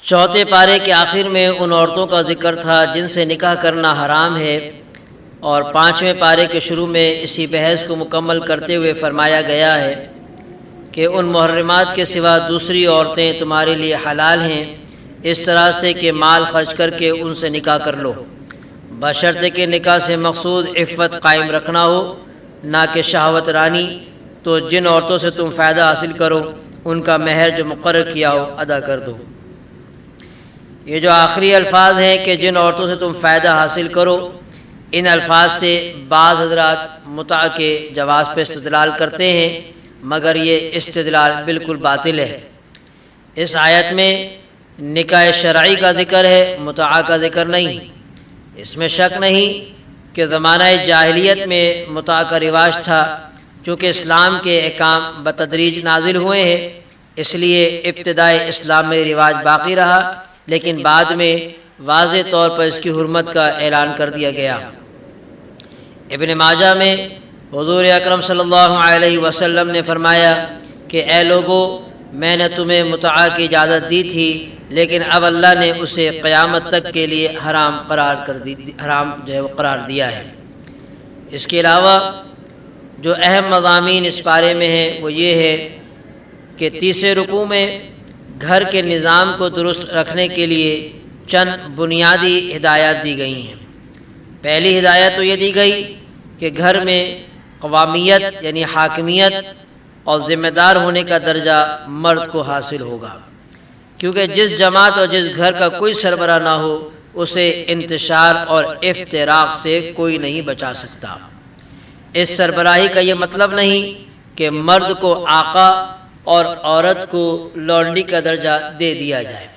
چوتھے پارے کے آخر میں ان عورتوں کا ذکر تھا جن سے نکاح کرنا حرام ہے، اور پانچویں پارے کے شروع میں اسی بحث کو مکمل کرتے ہوئے فرمایا گیا ہے کہ ان محرمات کے سوا دوسری عورتیں تمہارے لیے حلال ہیں، اس طرح سے کہ مال خرچ کر کے ان سے نکاح کر لو، بشرطے کہ نکاح سے مقصود عفت قائم رکھنا ہو، نہ کہ شہوت رانی۔ تو جن عورتوں سے تم فائدہ حاصل کرو ان کا مہر جو مقرر کیا ہو ادا کر دو۔ یہ جو آخری الفاظ ہیں کہ جن عورتوں سے تم فائدہ حاصل کرو، ان الفاظ سے بعض حضرات متع کے جواز پہ استدلال کرتے ہیں، مگر یہ استدلال بالکل باطل ہے۔ اس آیت میں نکاح شرعی کا ذکر ہے، متع کا ذکر نہیں۔ اس میں شک نہیں کہ زمانہ جاہلیت میں متع کا رواج تھا، چونکہ اسلام کے احکام بتدریج نازل ہوئے ہیں، اس لیے ابتدائے اسلام میں رواج باقی رہا، لیکن بعد میں واضح طور پر اس کی حرمت کا اعلان کر دیا گیا۔ ابن ماجہ میں حضور اکرم صلی اللہ علیہ وسلم نے فرمایا کہ اے لوگو، میں نے تمہیں متع کی اجازت دی تھی، لیکن اب اللہ نے اسے قیامت تک کے لیے حرام قرار دیا ہے۔ اس کے علاوہ جو اہم مضامین اس بارے میں ہیں وہ یہ ہے کہ تیسرے رکوع میں گھر کے نظام کو درست رکھنے کے لیے چند بنیادی ہدایات دی گئی ہیں۔ پہلی ہدایت تو یہ دی گئی کہ گھر میں قوامیت یعنی حاکمیت اور ذمہ دار ہونے کا درجہ مرد کو حاصل ہوگا، کیونکہ جس جماعت اور جس گھر کا کوئی سربراہ نہ ہو اسے انتشار اور افتراق سے کوئی نہیں بچا سکتا۔ اس سربراہی کا یہ مطلب نہیں کہ مرد کو آقا اور عورت کو لونڈی کا درجہ دے دیا جائے،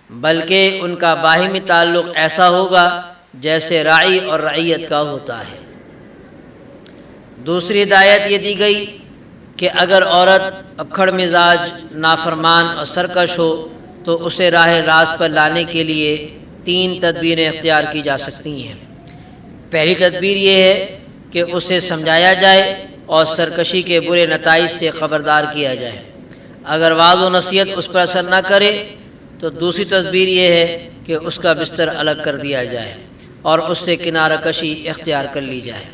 بلکہ ان کا باہمی تعلق ایسا ہوگا جیسے راعی اور رعیت کا ہوتا ہے۔ دوسری ہدایت یہ دی گئی کہ اگر عورت اکھڑ مزاج، نافرمان اور سرکش ہو تو اسے راہ راست پر لانے کے لیے 3 تدبیریں اختیار کی جا سکتی ہیں۔ پہلی تدبیر یہ ہے کہ اسے سمجھایا جائے اور سرکشی کے برے نتائج سے خبردار کیا جائے۔ اگر وعظ و نصیحت اس پر اثر نہ کرے تو دوسری تدبیر یہ ہے کہ اس کا بستر الگ کر دیا جائے اور اس سے کنارہ کشی اختیار کر لی جائے۔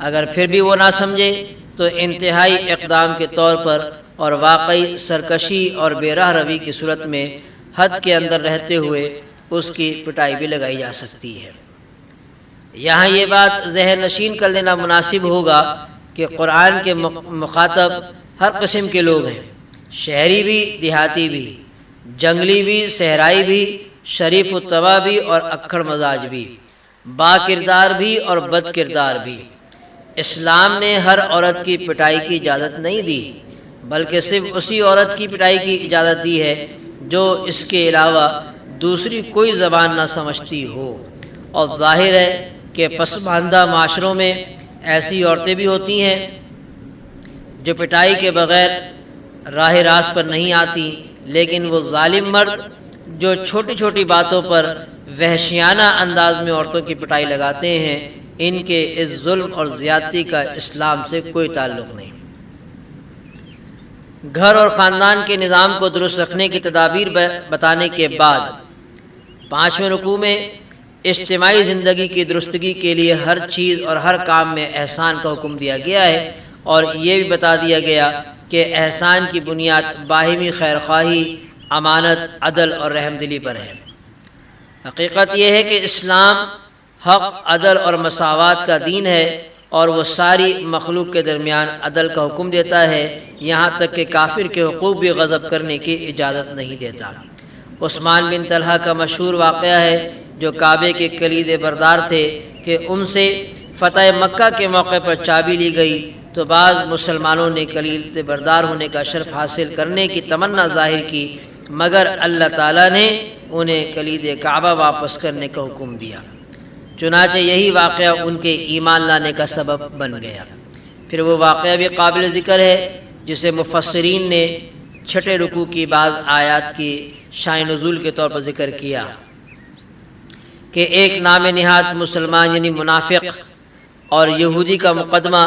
اگر پھر بھی وہ نہ سمجھے تو انتہائی اقدام کے طور پر اور واقعی سرکشی اور بے راہ روی کی صورت میں حد کے اندر رہتے ہوئے اس کی پٹائی بھی لگائی جا سکتی ہے۔ یہاں یہ بات ذہن نشین کر لینا مناسب ہوگا کہ قرآن کے مخاطب ہر قسم کے لوگ ہیں، شہری بھی، دیہاتی بھی، جنگلی بھی، صحرائی بھی، شریف الطبع بھی اور اکھڑ مزاج بھی، با کردار بھی اور بد کردار بھی۔ اسلام نے ہر عورت کی پٹائی کی اجازت نہیں دی، بلکہ صرف اسی عورت کی پٹائی کی اجازت دی ہے جو اس کے علاوہ دوسری کوئی زبان نہ سمجھتی ہو۔ اور ظاہر ہے کہ پسماندہ معاشروں میں ایسی عورتیں بھی ہوتی ہیں جو پٹائی کے بغیر راہ راست پر نہیں آتی، لیکن وہ ظالم مرد جو چھوٹی چھوٹی باتوں پر وحشیانہ انداز میں عورتوں کی پٹائی لگاتے ہیں، ان کے اس ظلم اور زیادتی کا اسلام سے کوئی تعلق نہیں۔ گھر اور خاندان کے نظام کو درست رکھنے کی تدابیر بتانے کے بعد 5ویں رکوع میں اجتماعی زندگی کی درستگی کے لیے ہر چیز اور ہر کام میں احسان کا حکم دیا گیا ہے، اور یہ بھی بتا دیا گیا کہ احسان کی بنیاد باہمی خیرخواہی، امانت، عدل اور رحم دلی پر ہے۔ حقیقت یہ ہے کہ اسلام حق، عدل اور مساوات کا دین ہے، اور وہ ساری مخلوق کے درمیان عدل کا حکم دیتا ہے، یہاں تک کہ کافر کے حقوق بھی غصب کرنے کی اجازت نہیں دیتا۔ عثمان بن طلحہ کا مشہور واقعہ ہے جو کعبے کے کلید بردار تھے کہ ان سے فتح مکہ کے موقع پر چابی لی گئی تو بعض مسلمانوں نے کلید بردار ہونے کا شرف حاصل کرنے کی تمنا ظاہر کی، مگر اللہ تعالیٰ نے انہیں کلید کعبہ واپس کرنے کا حکم دیا۔ چنانچہ یہی واقعہ ان کے ایمان لانے کا سبب بن گیا۔ پھر وہ واقعہ بھی قابل ذکر ہے جسے مفسرین نے 6 رکوع کی بعض آیات کی شان نزول کے طور پر ذکر کیا کہ ایک نام نہاد مسلمان یعنی منافق اور یہودی کا مقدمہ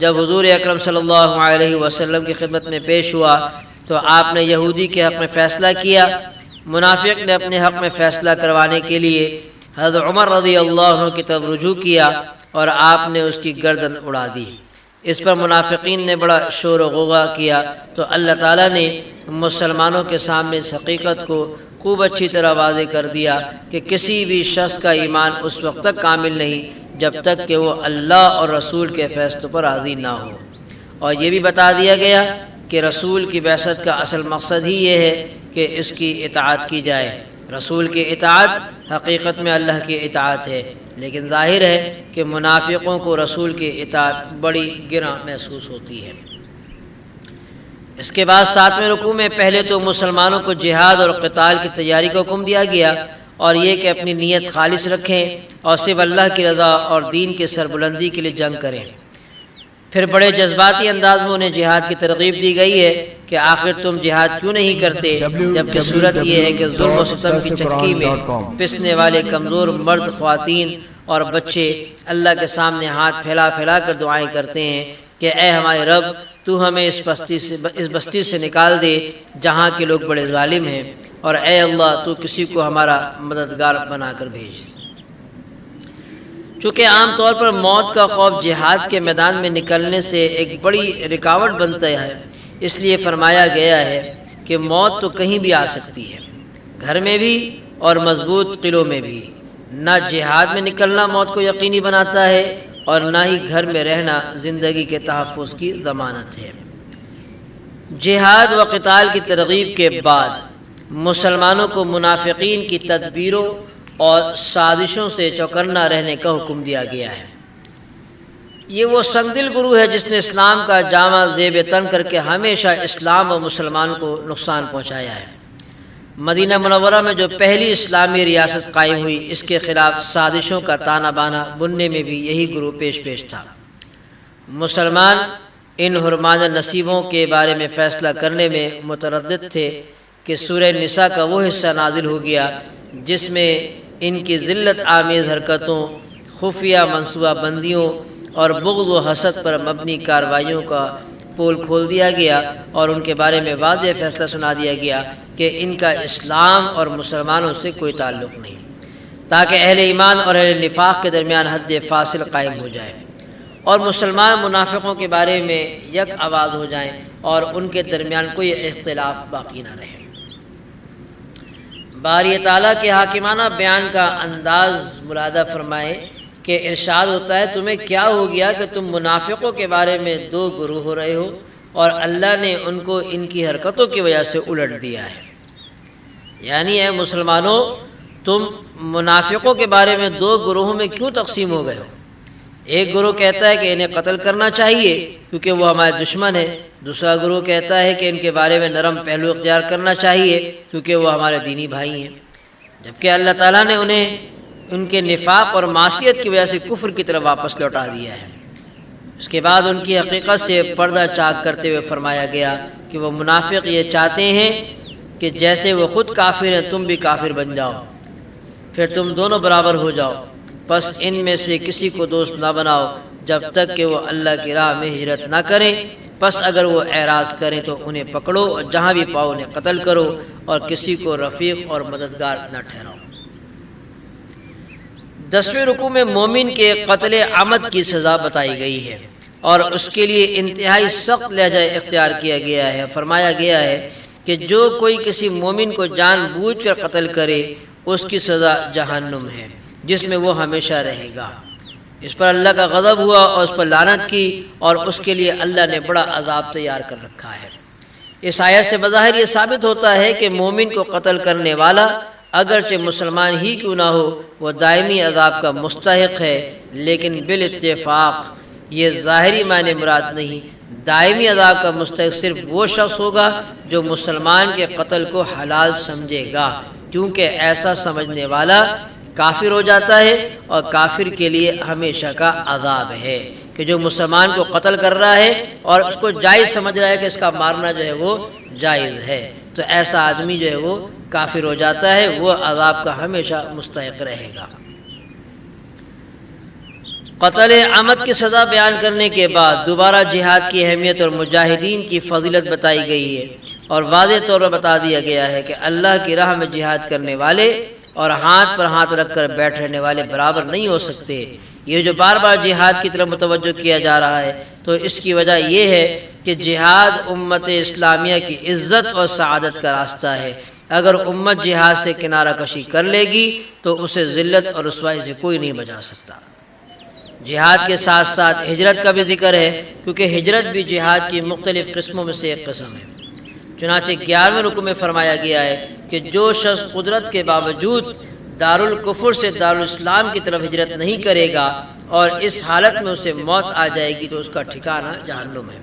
جب حضور اکرم صلی اللہ علیہ وسلم کی خدمت میں پیش ہوا تو آپ نے یہودی کے حق میں فیصلہ کیا، منافق نے اپنے حق میں فیصلہ کروانے کے لیے حضرت عمر رضی اللہ عنہ کی طرف رجوع کیا اور آپ نے اس کی گردن اڑا دی۔ اس پر منافقین نے بڑا شور و غوغا کیا تو اللہ تعالیٰ نے مسلمانوں کے سامنے اس حقیقت کو خوب اچھی طرح واضح کر دیا کہ کسی بھی شخص کا ایمان اس وقت تک کامل نہیں جب تک کہ وہ اللہ اور رسول کے فیصلوں پر راضی نہ ہو، اور یہ بھی بتا دیا گیا کہ رسول کی بعثت کا اصل مقصد ہی یہ ہے کہ اس کی اطاعت کی جائے۔ رسول کی اطاعت حقیقت میں اللہ کی اطاعت ہے، لیکن ظاہر ہے کہ منافقوں کو رسول کی اطاعت بڑی گراں محسوس ہوتی ہے۔ اس کے بعد 7ویں رکوع میں پہلے تو مسلمانوں کو جہاد اور قتال کی تیاری کا حکم دیا گیا، اور یہ کہ اپنی نیت خالص رکھیں اور صرف اللہ کی رضا اور دین کی سربلندی کے لیے جنگ کریں۔ پھر بڑے جذباتی انداز میں انہیں جہاد کی ترغیب دی گئی ہے کہ آخر تم جہاد کیوں نہیں کرتے، جبکہ صورت یہ ہے کہ ظلم و ستم کی چکی میں پسنے والے کمزور مرد، خواتین اور بچے اللہ کے سامنے ہاتھ پھیلا پھیلا کر دعائیں کرتے ہیں کہ اے ہمارے رب، تو ہمیں اس بستی سے نکال دے جہاں کے لوگ بڑے ظالم ہیں، اور اے اللہ تو کسی کو ہمارا مددگار بنا کر بھیج۔ چونکہ عام طور پر موت کا خوف جہاد کے میدان میں نکلنے سے ایک بڑی رکاوٹ بنتا ہے، اس لیے فرمایا گیا ہے کہ موت تو کہیں بھی آ سکتی ہے، گھر میں بھی اور مضبوط قلعوں میں بھی۔ نہ جہاد میں نکلنا موت کو یقینی بناتا ہے اور نہ ہی گھر میں رہنا زندگی کے تحفظ کی ضمانت ہے۔ جہاد و قتال کی ترغیب کے بعد مسلمانوں کو منافقین کی تدبیروں اور سازشوں سے چوکنا رہنے کا حکم دیا گیا ہے۔ یہ وہ سنگدل گروہ ہے جس نے اسلام کا جامہ زیب تن کر کے ہمیشہ اسلام و مسلمان کو نقصان پہنچایا ہے۔ مدینہ منورہ میں جو پہلی اسلامی ریاست قائم ہوئی، اس کے خلاف سازشوں کا تانا بانا بننے میں بھی یہی گروہ پیش تھا۔ مسلمان ان حرمان نصیبوں کے بارے میں فیصلہ کرنے میں متردد تھے کہ سورہ نساء کا وہ حصہ نازل ہو گیا جس میں ان کی ذلت آمیز حرکتوں، خفیہ منصوبہ بندیوں اور بغض و حسد پر مبنی کارروائیوں کا پول کھول دیا گیا، اور ان کے بارے میں واضح فیصلہ سنا دیا گیا کہ ان کا اسلام اور مسلمانوں سے کوئی تعلق نہیں، تاکہ اہل ایمان اور اہل نفاق کے درمیان حد فاصل قائم ہو جائے اور مسلمان منافقوں کے بارے میں یک آواز ہو جائیں اور ان کے درمیان کوئی اختلاف باقی نہ رہے۔ باری تعالیٰ کے حاکمانہ بیان کا انداز ملاحظہ فرمائے کہ ارشاد ہوتا ہے، تمہیں کیا ہو گیا کہ تم منافقوں کے بارے میں دو گروہ ہو رہے ہو، اور اللہ نے ان کو ان کی حرکتوں کی وجہ سے الٹ دیا ہے۔ یعنی اے مسلمانوں، تم منافقوں کے بارے میں دو گروہوں میں کیوں تقسیم ہو گئے ہو؟ ایک گروہ کہتا ہے کہ انہیں قتل کرنا چاہیے کیونکہ وہ ہمارے دشمن ہیں، دوسرا گروہ کہتا ہے کہ ان کے بارے میں نرم پہلو اختیار کرنا چاہیے کیونکہ وہ ہمارے دینی بھائی ہیں، جبکہ اللہ تعالیٰ نے انہیں ان کے نفاق اور معصیت کی وجہ سے کفر کی طرف واپس لوٹا دیا ہے۔ اس کے بعد ان کی حقیقت سے پردہ چاک کرتے ہوئے فرمایا گیا کہ وہ منافق یہ چاہتے ہیں کہ جیسے وہ خود کافر ہیں تم بھی کافر بن جاؤ، پھر تم دونوں برابر ہو جاؤ، پس ان میں سے کسی کو دوست نہ بناؤ جب تک کہ وہ اللہ کی راہ میں ہجرت نہ کریں، پس اگر وہ اعراض کریں تو انہیں پکڑو اور جہاں بھی پاؤ انہیں قتل کرو، اور کسی کو رفیق اور مددگار نہ ٹھہراؤ۔ 10ویں رکوع میں مومن کے قتل عمد کی سزا بتائی گئی ہے اور اس کے لیے انتہائی سخت لہجہ اختیار کیا گیا ہے۔ فرمایا گیا ہے کہ جو کوئی کسی مومن کو جان بوجھ کر قتل کرے اس کی سزا جہنم ہے جس میں وہ ہمیشہ رہے گا۔ اس پر اللہ کا غضب ہوا اور اس پر لعنت کی، اور اس کے لیے اللہ نے بڑا عذاب تیار کر رکھا ہے۔ اس آیت سے بظاہر یہ ثابت ہوتا ہے کہ مومن کو قتل کرنے والا اگرچہ مسلمان ہی کیوں نہ ہو وہ دائمی عذاب کا مستحق ہے، لیکن بالاتفاق یہ ظاہری معنی مراد نہیں، دائمی عذاب کا مستحق صرف وہ شخص ہوگا جو مسلمان کے قتل کو حلال سمجھے گا، کیونکہ ایسا سمجھنے والا کافر ہو جاتا ہے اور کافر کے لیے ہمیشہ کا عذاب ہے کہ جو مسلمان کو قتل کر رہا ہے اور اس کو جائز سمجھ رہا ہے کہ اس کا مارنا جو ہے وہ جائز ہے، تو ایسا آدمی جو ہے وہ کافر ہو جاتا ہے، وہ عذاب کا ہمیشہ مستحق رہے گا۔ قتل عمد کی سزا بیان کرنے کے بعد دوبارہ جہاد کی اہمیت اور مجاہدین کی فضیلت بتائی گئی ہے۔ اور واضح طور پر بتا دیا گیا ہے کہ اللہ کی راہ میں جہاد کرنے والے اور ہاتھ پر ہاتھ رکھ کر بیٹھ رہنے والے برابر نہیں ہو سکتے۔ یہ جو بار بار جہاد کی طرف متوجہ کیا جا رہا ہے تو اس کی وجہ یہ ہے کہ جہاد امت اسلامیہ کی عزت اور سعادت کا راستہ ہے۔ اگر امت جہاد سے کنارہ کشی کر لے گی تو اسے ذلت اور رسوائی سے کوئی نہیں بچا سکتا۔ جہاد کے ساتھ ساتھ ہجرت کا بھی ذکر ہے، کیونکہ ہجرت بھی جہاد کی مختلف قسموں میں سے ایک قسم ہے۔ چنانچہ 11ویں رکوع میں فرمایا گیا ہے کہ جو شخص قدرت کے باوجود دارالکفر سے دارالاسلام کی طرف ہجرت نہیں کرے گا اور اس حالت میں اسے موت آ جائے گی تو اس کا ٹھکانہ جہنم ہے۔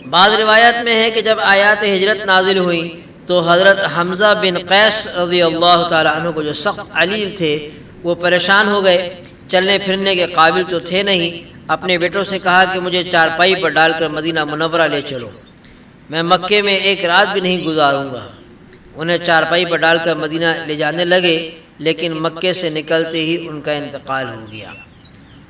بعض روایات میں ہے کہ جب آیات ہجرت نازل ہوئیں تو حضرت حمزہ بن قیس رضی اللہ تعالیٰ عنہ کو جو سخت علیل تھے وہ پریشان ہو گئے، چلنے پھرنے کے قابل تو تھے نہیں۔ اپنے بیٹوں سے کہا کہ مجھے چارپائی پر ڈال کر مدینہ منورہ لے چلو، میں مکے میں ایک رات بھی نہیں گزاروں گا۔ انہیں چارپائی پر ڈال کر مدینہ لے جانے لگے، لیکن مکے سے نکلتے ہی ان کا انتقال ہو گیا۔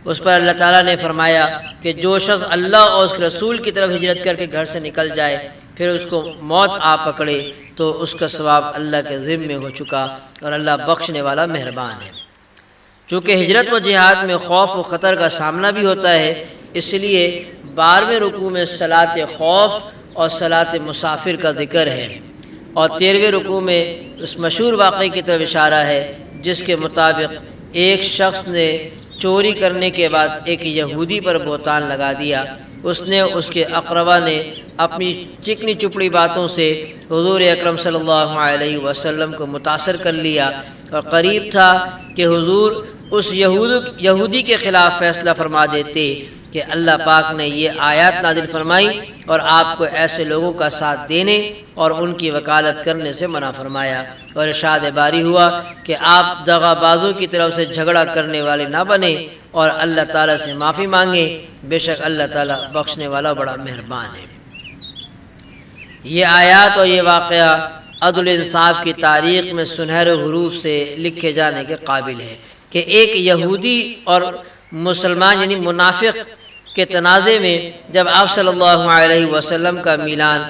اس پر اللہ تعالیٰ نے فرمایا کہ جو شخص اللہ اور اس کے رسول کی طرف ہجرت کر کے گھر سے نکل جائے پھر اس کو موت آ پکڑے تو اس کا ثواب اللہ کے ذمہ ہو چکا، اور اللہ بخشنے والا مہربان ہے۔ چونکہ ہجرت و جہاد میں خوف و خطر کا سامنا بھی ہوتا ہے، اس لیے 12ویں رکوع میں صلاۃ خوف اور صلاۃ مسافر کا ذکر ہے، اور 13ویں رکوع میں اس مشہور واقعے کی طرف اشارہ ہے جس کے مطابق ایک شخص نے چوری کرنے کے بعد ایک یہودی پر بہتان لگا دیا۔ اس نے اس کے اقربا نے اپنی چکنی چپڑی باتوں سے حضور اکرم صلی اللہ علیہ وسلم کو متاثر کر لیا، اور قریب تھا کہ حضور اس یہودی کے خلاف فیصلہ فرما دیتے کہ اللہ پاک نے یہ آیات نازل فرمائی اور آپ کو ایسے لوگوں کا ساتھ دینے اور ان کی وکالت کرنے سے منع فرمایا، اور ارشاد باری ہوا کہ آپ دغا بازوں کی طرف سے جھگڑا کرنے والے نہ بنیں اور اللہ تعالیٰ سے معافی مانگیں، بے شک اللہ تعالیٰ بخشنے والا بڑا مہربان ہے۔ یہ آیات اور یہ واقعہ عدل انصاف کی تاریخ میں سنہرے حروف سے لکھے جانے کے قابل ہے کہ ایک یہودی اور مسلمان یعنی منافق کے تنازع میں جب آپ صلی اللہ علیہ وسلم کا میلان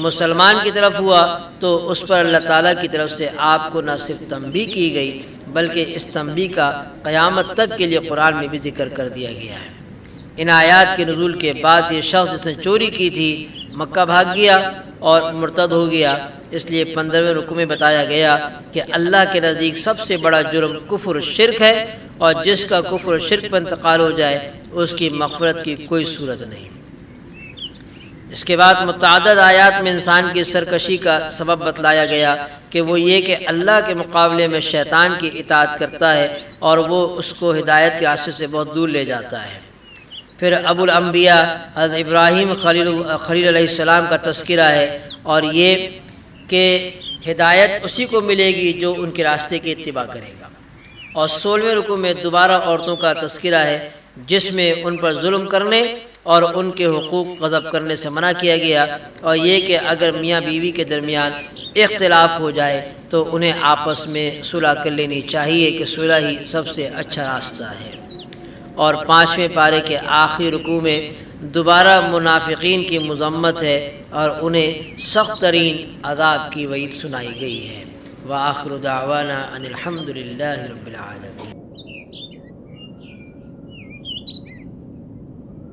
مسلمان کی طرف ہوا تو اس پر اللہ تعالیٰ کی طرف سے آپ کو نہ صرف تنبیہ کی گئی بلکہ اس تنبیہ کا قیامت تک کے لیے قرآن میں بھی ذکر کر دیا گیا ہے۔ ان آیات کے نزول کے بعد یہ شخص جس نے چوری کی تھی مکہ بھاگ گیا اور مرتد ہو گیا، اس لیے 15ویں رکوع میں بتایا گیا کہ اللہ کے نزدیک سب سے بڑا جرم کفر و شرک ہے، اور جس کا کفر و شرک پر انتقال ہو جائے اس کی مغفرت کی کوئی صورت نہیں۔ اس کے بعد متعدد آیات میں انسان کی سرکشی کا سبب بتلایا گیا کہ وہ یہ کہ اللہ کے مقابلے میں شیطان کی اطاعت کرتا ہے اور وہ اس کو ہدایت کے راستے سے بہت دور لے جاتا ہے۔ پھر ابو الانبیاء حضرت ابراہیم خلیل علیہ السلام کا تذکرہ ہے، اور یہ کہ ہدایت اسی کو ملے گی جو ان کے راستے کی اتباع کرے گا۔ اور 16ویں رکوع میں دوبارہ عورتوں کا تذکرہ ہے جس میں ان پر ظلم کرنے اور ان کے حقوق غصب کرنے سے منع کیا گیا، اور یہ کہ اگر میاں بیوی کے درمیان اختلاف ہو جائے تو انہیں آپس میں صلح کر لینی چاہیے کہ صلح ہی سب سے اچھا راستہ ہے۔ اور 5ویں پارے کے آخری رکوع میں دوبارہ منافقین کی مذمت ہے اور انہیں سخت ترین عذاب کی وعید سنائی گئی ہے۔ وآخر دعوانا ان الحمد للہ رب العالمین۔